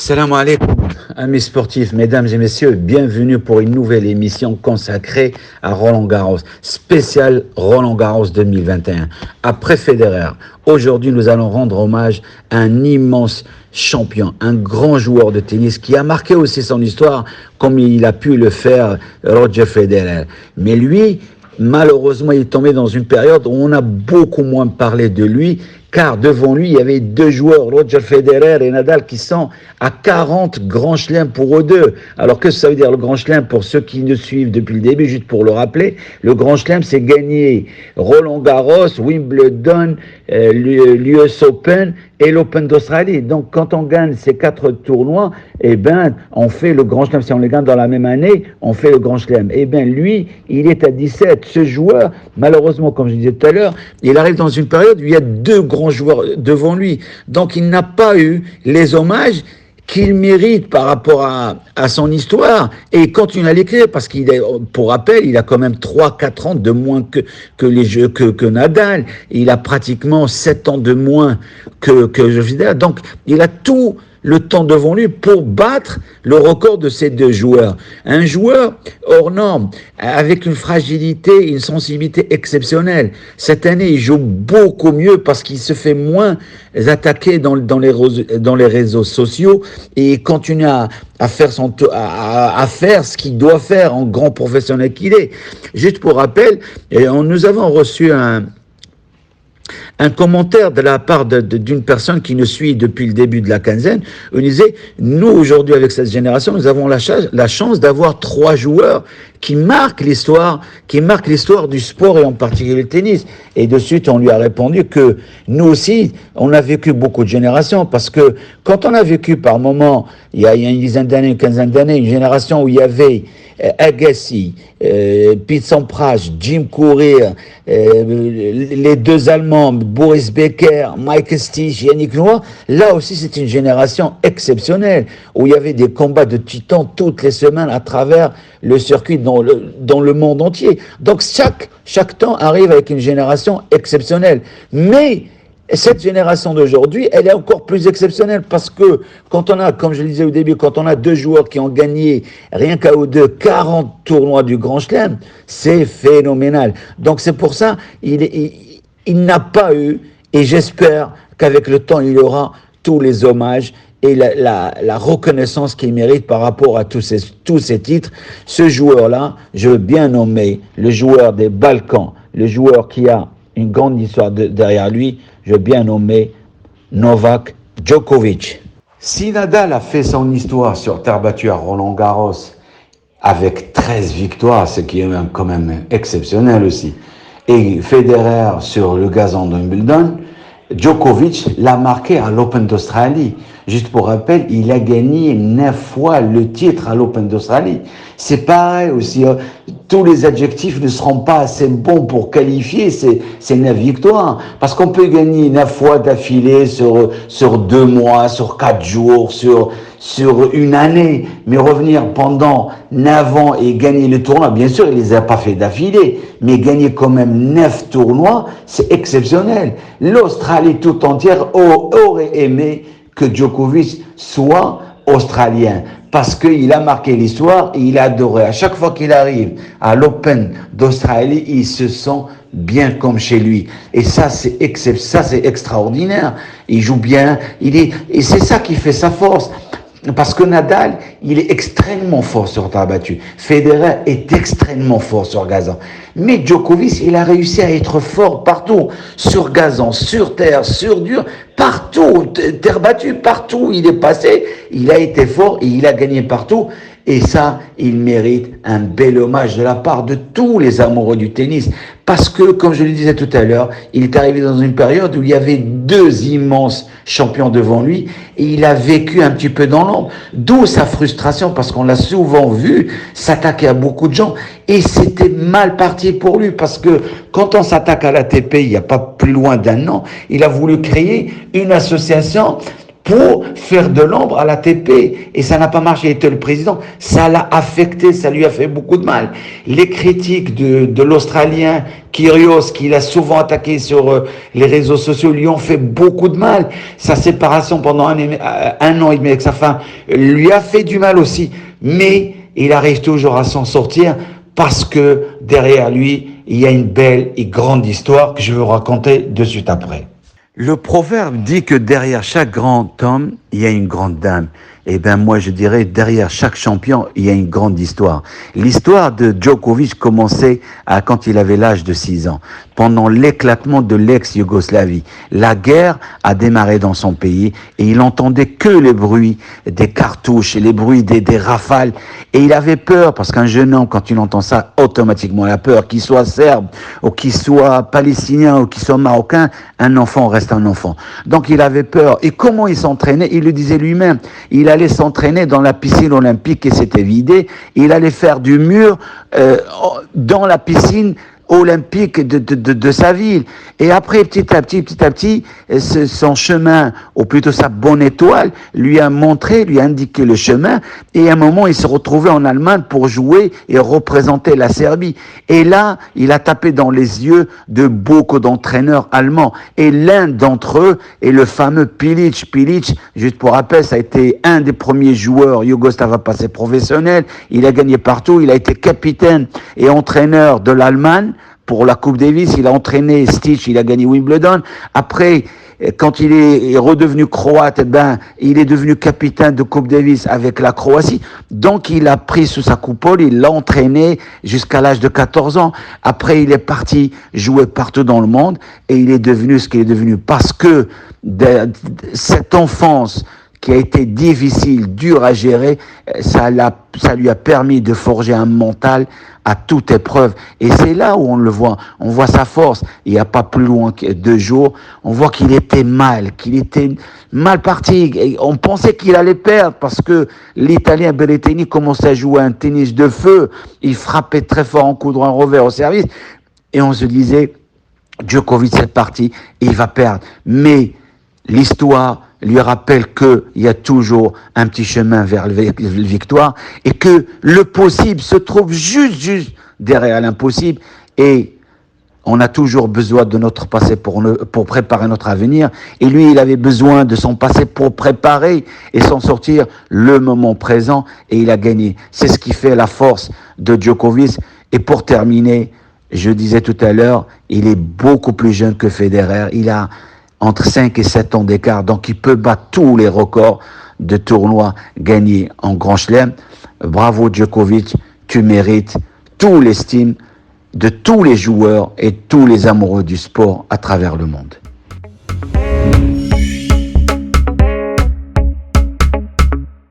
Salam alaikum, amis sportifs, mesdames et messieurs, bienvenue pour une nouvelle émission consacrée à Roland Garros, spécial Roland Garros 2021. Après Federer, aujourd'hui nous allons rendre hommage à un immense champion, un grand joueur de tennis qui a marqué aussi son histoire comme il a pu le faire Roger Federer. Mais lui, malheureusement, il est tombé dans une période où on a beaucoup moins parlé de lui, car devant lui, il y avait deux joueurs, Roger Federer et Nadal, qui sont à 40 grands chelems pour eux deux. Alors que ça veut dire le grand chelem pour ceux qui nous suivent depuis le début, juste pour le rappeler, le grand chelem, c'est gagner Roland Garros, Wimbledon, l'US Open et l'Open d'Australie. Donc quand on gagne ces 4 tournois, eh ben, on fait le grand chelem. Si on les gagne dans la même année, on fait le grand chelem. Eh bien, lui, il est à 17. Ce joueur, malheureusement, comme je disais tout à l'heure, il arrive dans une période où il y a deux grands joueurs devant lui. Donc il n'a pas eu les hommages qu'il mérite par rapport à son histoire, et il continue à l'écrire parce qu'il est, pour rappel, il a quand même 3-4 ans de moins que Nadal, il a pratiquement 7 ans de moins que Federer, donc il a tout le temps devant lui pour battre le record de ces deux joueurs. Un joueur hors norme, avec une fragilité, une sensibilité exceptionnelle. Cette année, il joue beaucoup mieux parce qu'il se fait moins attaquer dans les réseaux sociaux et il continue à faire à faire ce qu'il doit faire en grand professionnel qu'il est. Juste pour rappel, nous avons reçu un commentaire de la part d'une personne qui nous suit depuis le début de la quinzaine, où il disait, nous aujourd'hui avec cette génération, nous avons la chance d'avoir 3 joueurs qui marquent l'histoire du sport et en particulier le tennis. Et de suite, on lui a répondu que nous aussi, on a vécu beaucoup de générations, parce que quand on a vécu par moments, il y a une dizaine d'années, une quinzaine d'années, une génération où il y avait Agassi, Pete Sampras, Jim Courier, les deux Allemands, Boris Becker, Mike Stich, Yannick Noah, là aussi c'est une génération exceptionnelle, où il y avait des combats de titans toutes les semaines à travers le circuit dans le monde entier. Donc chaque temps arrive avec une génération exceptionnelle. Mais cette génération d'aujourd'hui, elle est encore plus exceptionnelle parce que quand on a, comme je le disais au début, quand on a 2 joueurs qui ont gagné rien qu'à eux deux 40 tournois du Grand Chelem, c'est phénoménal. Donc c'est pour ça il n'a pas eu, et j'espère qu'avec le temps il aura tous les hommages et la reconnaissance qu'il mérite par rapport à tous ces titres. Ce joueur-là, je veux bien nommer le joueur des Balkans, le joueur qui a une grande histoire derrière lui, je veux bien nommer Novak Djokovic. Si Nadal a fait son histoire sur terre battue à Roland Garros avec 13 victoires, ce qui est quand même exceptionnel aussi, et Federer sur le gazon de Wimbledon, Djokovic l'a marqué à l'Open d'Australie. Juste pour rappel, il a gagné 9 fois le titre à l'Open d'Australie. C'est pareil aussi, tous les adjectifs ne seront pas assez bons pour qualifier ces 9 victoires. Parce qu'on peut gagner 9 fois d'affilée sur 2 mois, sur 4 jours, sur une année. Mais revenir pendant 9 ans et gagner le tournoi, bien sûr, il les a pas fait d'affilée, mais gagner quand même 9 tournois, c'est exceptionnel. L'Australie tout entière aurait aimé que Djokovic soit australien, parce qu'il a marqué l'histoire et il a adoré. À chaque fois qu'il arrive à l'Open d'Australie, il se sent bien comme chez lui. Et ça, c'est extraordinaire. Il joue bien, et c'est ça qui fait sa force. Parce que Nadal, il est extrêmement fort sur terre battue. Federer est extrêmement fort sur gazon. Mais Djokovic, il a réussi à être fort partout. Sur gazon, sur terre, sur dur, partout. Terre battue, partout. Il est passé, il a été fort et il a gagné partout. Et ça, il mérite un bel hommage de la part de tous les amoureux du tennis. Parce que, comme je le disais tout à l'heure, il est arrivé dans une période où il y avait 2 immenses champions devant lui et il a vécu un petit peu dans l'ombre. D'où sa frustration, parce qu'on l'a souvent vu s'attaquer à beaucoup de gens. Et c'était mal parti pour lui, parce que quand on s'attaque à l'ATP, il n'y a pas plus loin d'1 an, il a voulu créer une association pour faire de l'ombre à l'ATP. Et ça n'a pas marché. Il était le président. Ça l'a affecté, ça lui a fait beaucoup de mal. Les critiques de l'Australien Kyrgios, qu'il a souvent attaqué sur les réseaux sociaux, lui ont fait beaucoup de mal. Sa séparation pendant un an et demi avec sa femme lui a fait du mal aussi. Mais il arrive toujours à s'en sortir parce que derrière lui, il y a une belle et grande histoire que je vais vous raconter de suite après. Le proverbe dit que derrière chaque grand homme, il y a une grande dame. Eh bien, moi, je dirais, derrière chaque champion, il y a une grande histoire. L'histoire de Djokovic commençait quand il avait l'âge de 6 ans, pendant l'éclatement de l'ex-Yougoslavie. La guerre a démarré dans son pays et il entendait que les bruits des cartouches et les bruits des rafales. Et il avait peur, parce qu'un jeune homme, quand il entend ça, automatiquement, il a peur, qu'il soit serbe, ou qu'il soit palestinien, ou qu'il soit marocain, un enfant reste un enfant. Donc il avait peur. Et comment il s'entraînait? Il le disait lui-même. Il allait s'entraîner dans la piscine olympique et c'était vidé. Il allait faire du mur dans la piscine olympique de sa ville. Et après, petit à petit, son chemin, ou plutôt sa bonne étoile, lui a montré, lui a indiqué le chemin. Et à un moment, il se retrouvait en Allemagne pour jouer et représenter la Serbie. Et là, il a tapé dans les yeux de beaucoup d'entraîneurs allemands. Et l'un d'entre eux est le fameux Pilic. Pilic, juste pour rappel, ça a été un des premiers joueurs yougoslaves à passer professionnel. Il a gagné partout. Il a été capitaine et entraîneur de l'Allemagne. Pour la Coupe Davis, il a entraîné Stitch, il a gagné Wimbledon. Après, quand il est redevenu croate, il est devenu capitaine de Coupe Davis avec la Croatie. Donc, il a pris sous sa coupole, il l'a entraîné jusqu'à l'âge de 14 ans. Après, il est parti jouer partout dans le monde et il est devenu ce qu'il est devenu parce que cette enfance qui a été difficile, dur à gérer, ça lui a permis de forger un mental à toute épreuve. Et c'est là où on le voit. On voit sa force. Il n'y a pas plus loin que 2 jours. On voit qu'il était mal parti. Et on pensait qu'il allait perdre parce que l'Italien Berrettini commençait à jouer un tennis de feu. Il frappait très fort en coup droit, en revers au service. Et on se disait, Djokovic, c'est parti, il va perdre. Mais l'histoire lui rappelle qu'il y a toujours un petit chemin vers la victoire et que le possible se trouve juste derrière l'impossible et on a toujours besoin de notre passé pour préparer notre avenir et lui il avait besoin de son passé pour préparer et s'en sortir le moment présent et il a gagné. C'est ce qui fait la force de Djokovic. Et pour terminer, je disais tout à l'heure, il est beaucoup plus jeune que Federer, il a entre 5 et 7 ans d'écart, donc il peut battre tous les records de tournois gagnés en Grand Chelem. Bravo Djokovic, tu mérites tout l'estime de tous les joueurs et tous les amoureux du sport à travers le monde.